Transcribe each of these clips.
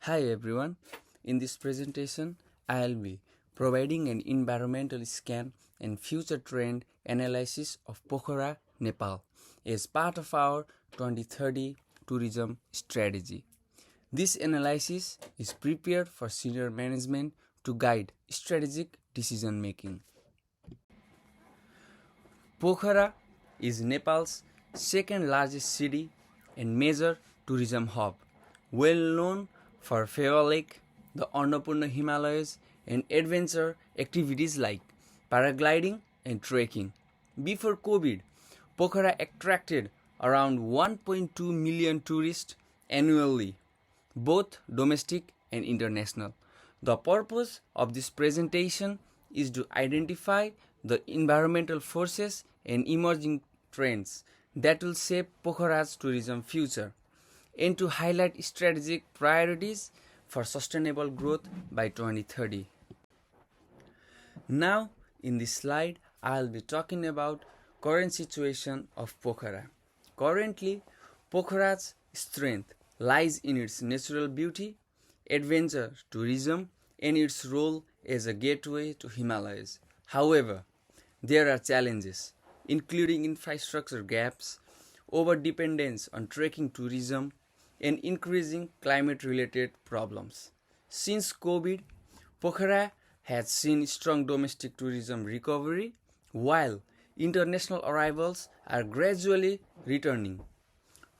Hi everyone, in this presentation I'll be providing an environmental scan and future trend analysis of Pokhara, Nepal as part of our 2030 tourism strategy. This analysis is prepared for senior management to guide strategic decision making. Pokhara is Nepal's second largest city and major tourism hub, well known for Pheva Lake, the Annapurna Himalayas, and adventure activities like paragliding and trekking. Before COVID, Pokhara attracted around 1.2 million tourists annually, both domestic and international. The purpose of this presentation is to identify the environmental forces and emerging trends that will shape Pokhara's tourism future and to highlight strategic priorities for sustainable growth by 2030. Now, in this slide, I'll be talking about current situation of Pokhara. Currently, Pokhara's strength lies in its natural beauty, adventure tourism, and its role as a gateway to Himalayas. However, there are challenges, including infrastructure gaps, over-dependence on trekking tourism, and increasing climate-related problems. Since COVID, Pokhara has seen strong domestic tourism recovery, while international arrivals are gradually returning.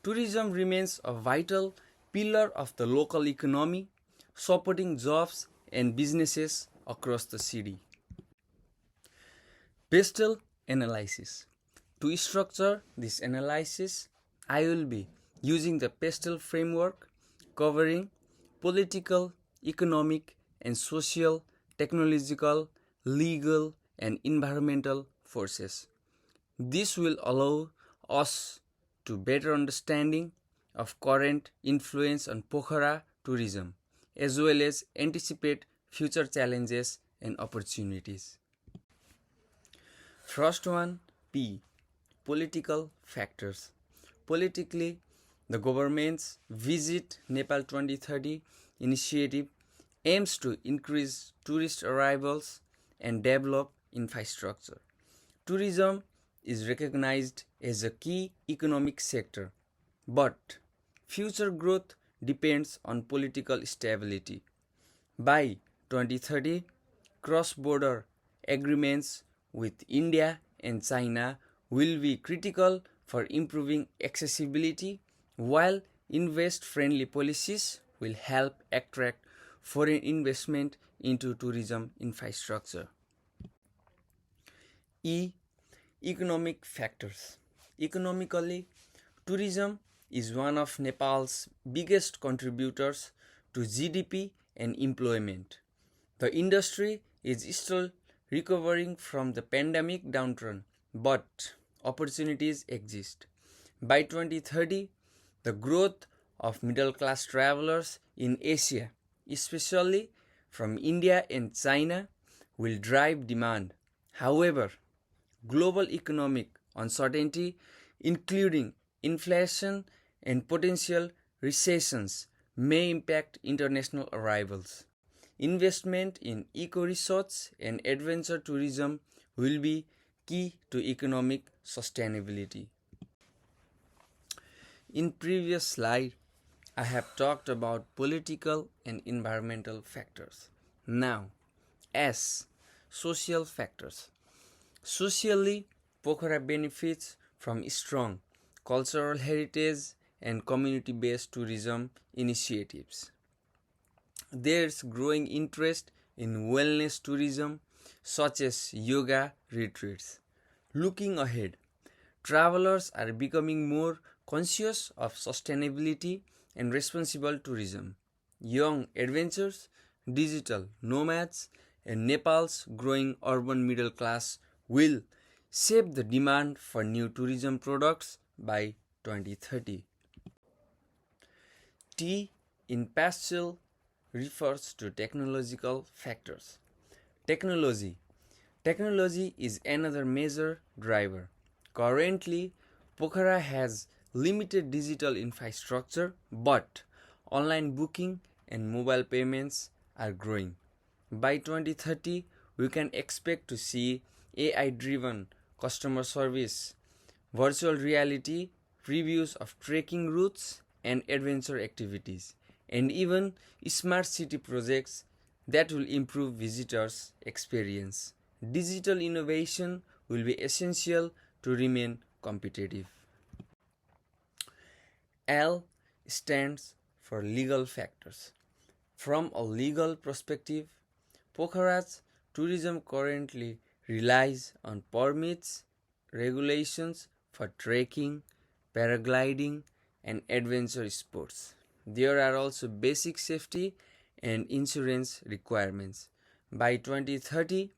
Tourism remains a vital pillar of the local economy, supporting jobs and businesses across the city. Pastel analysis. To structure this analysis, I will be using the pastel framework covering political, economic, and social, technological, legal, and environmental forces. This will allow us to better understanding of current influence on Pokhara tourism, as well as anticipate future challenges and opportunities. First one, P. Political factors. Politically, the government's Visit Nepal 2030 initiative aims to increase tourist arrivals and develop infrastructure. Tourism is recognized as a key economic sector, but future growth depends on political stability. By 2030, cross-border agreements with India and China will be critical for improving accessibility, while invest-friendly policies will help attract foreign investment into tourism infrastructure. E. Economic factors. Economically, tourism is one of Nepal's biggest contributors to GDP and employment. The industry is still recovering from the pandemic downturn, but opportunities exist. By 2030, the growth of middle-class travelers in Asia, especially from India and China, will drive demand. However, global economic uncertainty, including inflation and potential recessions, may impact international arrivals. Investment in eco-resorts and adventure tourism will be key to economic sustainability. In previous slide, I have talked about political and environmental factors. Now, S. Social factors. Socially, Pokhara benefits from strong cultural heritage and community-based tourism initiatives. There's growing interest in wellness tourism, such as yoga retreats. Looking ahead, travelers are becoming more conscious of sustainability and responsible tourism. Young adventurers, digital nomads, and Nepal's growing urban middle class will shape the demand for new tourism products by 2030. T in pastel refers to technological factors. Technology is another major driver. Currently, Pokhara has limited digital infrastructure, but online booking and mobile payments are growing. By 2030, we can expect to see AI driven customer service, virtual reality, previews of trekking routes and adventure activities, and even smart city projects that will improve visitors' experience. Digital innovation will be essential to remain competitive. L stands for legal factors. From a legal perspective, Pokhara's tourism currently relies on permits, regulations for trekking, paragliding, and adventure sports. There are also basic safety and insurance requirements. By 2030,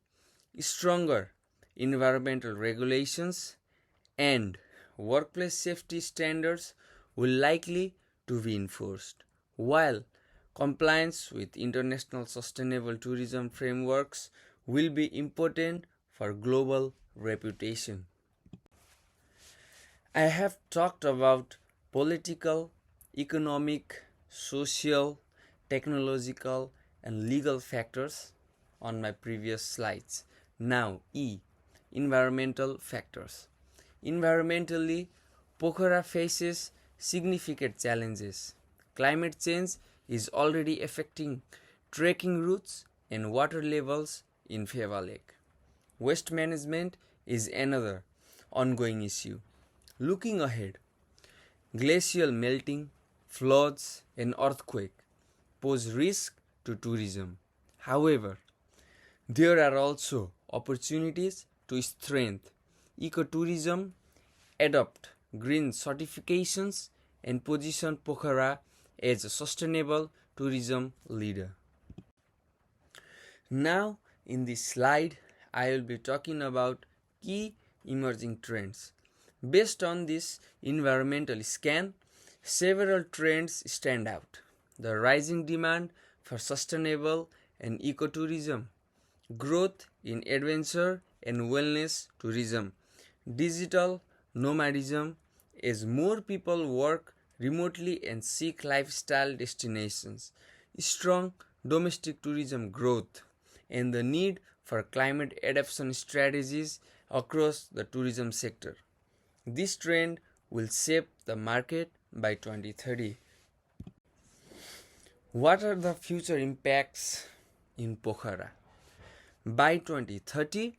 stronger environmental regulations and workplace safety standards will likely to be enforced, while compliance with international sustainable tourism frameworks will be important for global reputation. I have talked about political, economic, social, technological, and legal factors on my previous slides. Now, E. Environmental factors. Environmentally, Pokhara faces significant challenges. Climate change is already affecting trekking routes and water levels in Pheva Lake. Waste management is another ongoing issue. Looking ahead, glacial melting, floods, and earthquake pose risk to tourism. However, there are also opportunities to strengthen ecotourism, adopt green certifications, and position Pokhara as a sustainable tourism leader. Now, in this slide, I will be talking about key emerging trends. Based on this environmental scan, several trends stand out. The rising demand for sustainable and ecotourism, growth in adventure and wellness tourism, digital nomadism as more people work remotely and seek lifestyle destinations, strong domestic tourism growth, and the need for climate adaptation strategies across the tourism sector. This trend will shape the market by 2030. What are the future impacts in Pokhara? By 2030,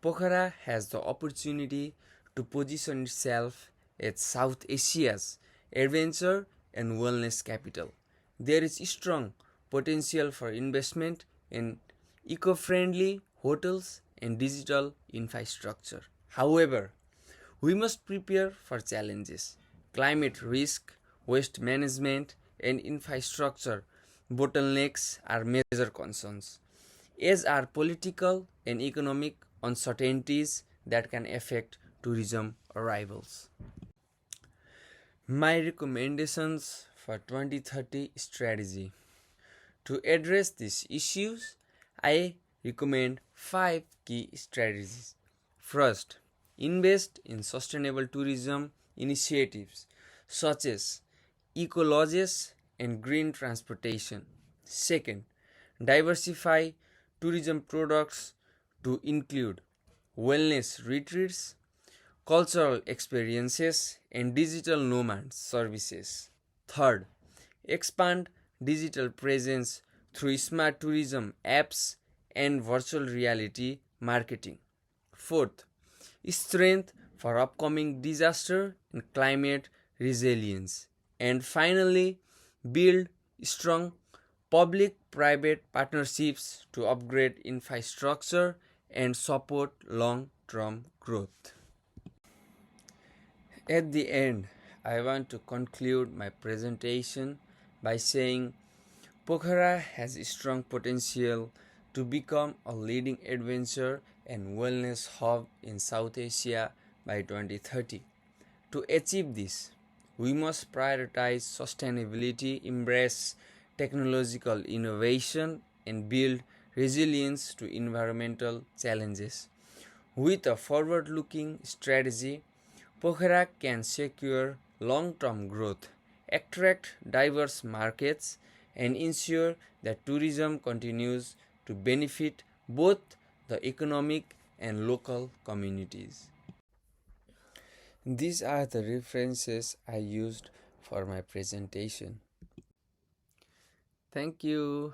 Pokhara has the opportunity to position itself as South Asia's adventure and wellness capital. There is strong potential for investment in eco-friendly hotels and digital infrastructure. However, we must prepare for challenges. Climate risk, waste management, and infrastructure bottlenecks are major concerns, as are political and economic uncertainties that can affect tourism arrivals. My recommendations for 2030 strategy. To address these issues, I recommend 5 key strategies. First, invest in sustainable tourism initiatives such as eco lodges and green transportation. Second, diversify tourism products to include wellness retreats, cultural experiences, and digital nomad services. Third, expand digital presence through smart tourism apps and virtual reality marketing. Fourth, strength for upcoming disaster and climate resilience. And finally, build strong public-private partnerships to upgrade infrastructure and support long-term growth. At the end, I want to conclude my presentation by saying Pokhara has strong potential to become a leading adventure and wellness hub in South Asia by 2030. To achieve this, we must prioritize sustainability, embrace technological innovation, and build resilience to environmental challenges. With a forward-looking strategy, Pokhara can secure long-term growth, attract diverse markets, and ensure that tourism continues to benefit both the economic and local communities. These are the references I used for my presentation. Thank you.